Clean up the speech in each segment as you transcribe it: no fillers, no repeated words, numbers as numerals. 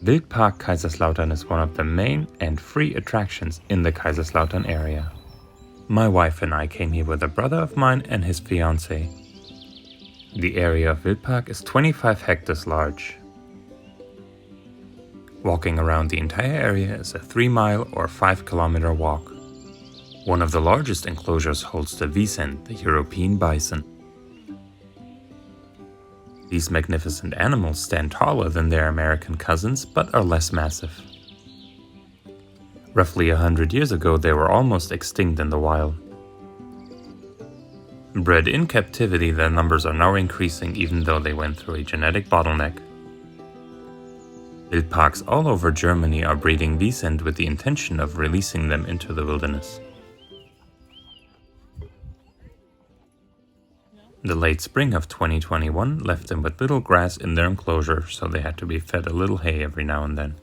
Wildpark Kaiserslautern is one of the main and free attractions in the Kaiserslautern area. My wife and I came here with a brother of mine and his fiancée. The area of Wildpark is 25 hectares large. Walking around the entire area is a 3-mile or 5-kilometer walk. One of the largest enclosures holds the Bison, the European bison. These magnificent animals stand taller than their American cousins, but are less massive. Roughly 100 years ago, they were almost extinct in the wild. Bred in captivity, their numbers are now increasing even though they went through a genetic bottleneck. Wildparks all over Germany are breeding Bison with the intention of releasing them into the wilderness. The late spring of 2021 left them with little grass in their enclosure, so they had to be fed a little hay every now and then.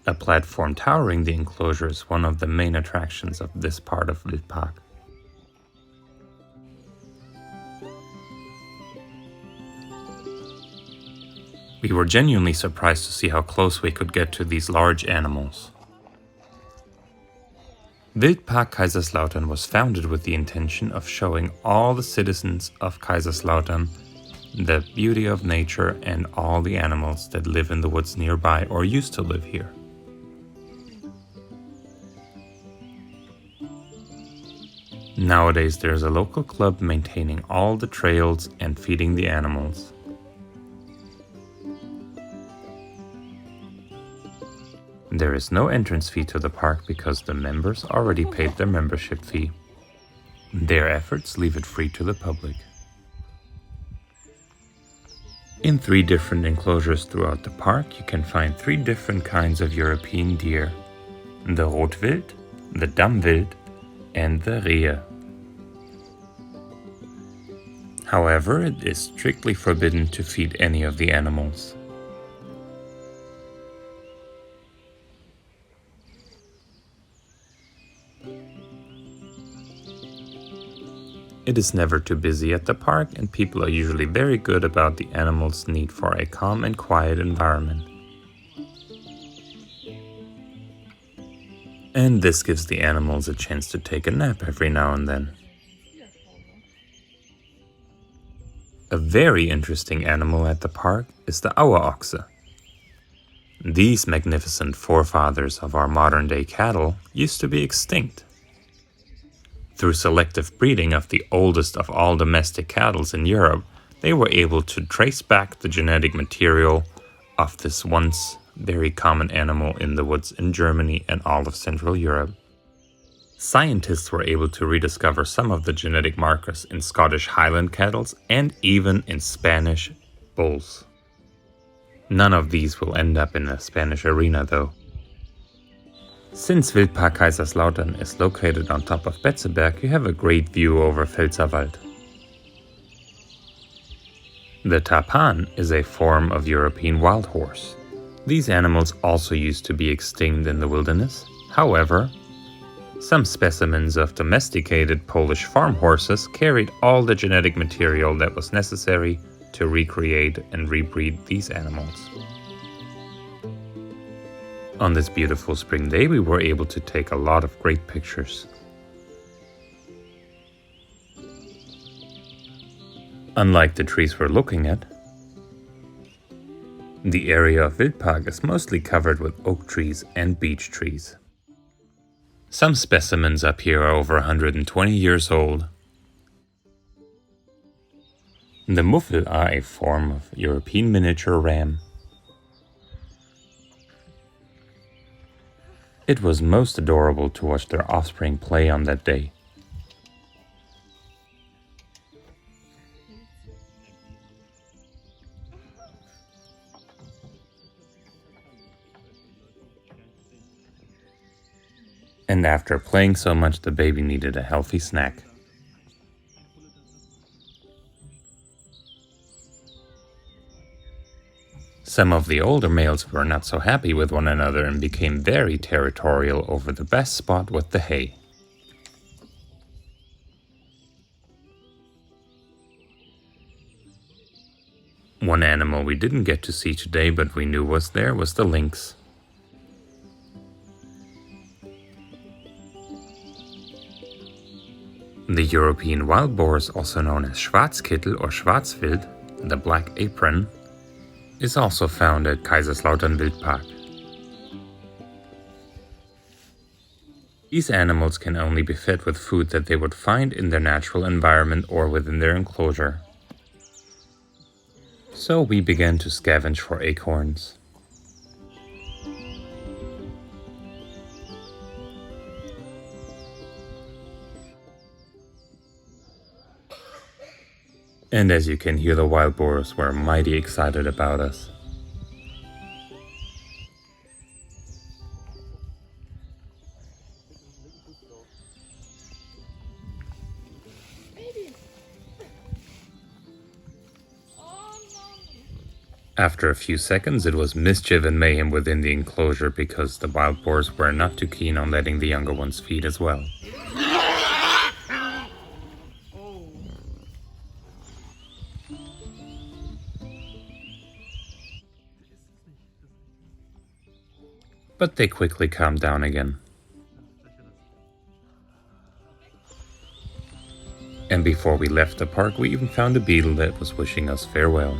A platform towering the enclosure is one of the main attractions of this part of Wildpark. We were genuinely surprised to see how close we could get to these large animals. Wildpark Kaiserslautern was founded with the intention of showing all the citizens of Kaiserslautern the beauty of nature and all the animals that live in the woods nearby or used to live here. Nowadays there is a local club maintaining all the trails and feeding the animals. There is no entrance fee to the park because the members already paid their membership fee. Their efforts leave it free to the public. In 3 different enclosures throughout the park, you can find 3 different kinds of European deer: the Rotwild, the Dammwild, and the Rehe. However, it is strictly forbidden to feed any of the animals. It is never too busy at the park, and people are usually very good about the animals' need for a calm and quiet environment. And this gives the animals a chance to take a nap every now and then. A very interesting animal at the park is the Auerochse. These magnificent forefathers of our modern-day cattle used to be extinct. Through selective breeding of the oldest of all domestic cattle in Europe, they were able to trace back the genetic material of this once very common animal in the woods in Germany and all of Central Europe. Scientists were able to rediscover some of the genetic markers in Scottish Highland cattle and even in Spanish bulls. None of these will end up in a Spanish arena though. Since Wildpark Kaiserslautern is located on top of Betzeberg, you have a great view over Pfälzerwald. The Tarpan is a form of European wild horse. These animals also used to be extinct in the wilderness. However, some specimens of domesticated Polish farm horses carried all the genetic material that was necessary to recreate and rebreed these animals. On this beautiful spring day, we were able to take a lot of great pictures. Unlike the trees we're looking at, the area of Wildpark is mostly covered with oak trees and beech trees. Some specimens up here are over 120 years old. The Muffel are a form of European miniature ram. It was most adorable to watch their offspring play on that day. And after playing so much, the baby needed a healthy snack. Some of the older males were not so happy with one another and became very territorial over the best spot with the hay. One animal we didn't get to see today but we knew was there was the lynx. The European wild boars, also known as Schwarzkittel or Schwarzwild, the black apron, is also found at Kaiserslautern Wildpark. These animals can only be fed with food that they would find in their natural environment or within their enclosure. So we began to scavenge for acorns. And as you can hear, the wild boars were mighty excited about us. After a few seconds, it was mischief and mayhem within the enclosure because the wild boars were not too keen on letting the younger ones feed as well. But they quickly calmed down again. And before we left the park, we even found a beetle that was wishing us farewell.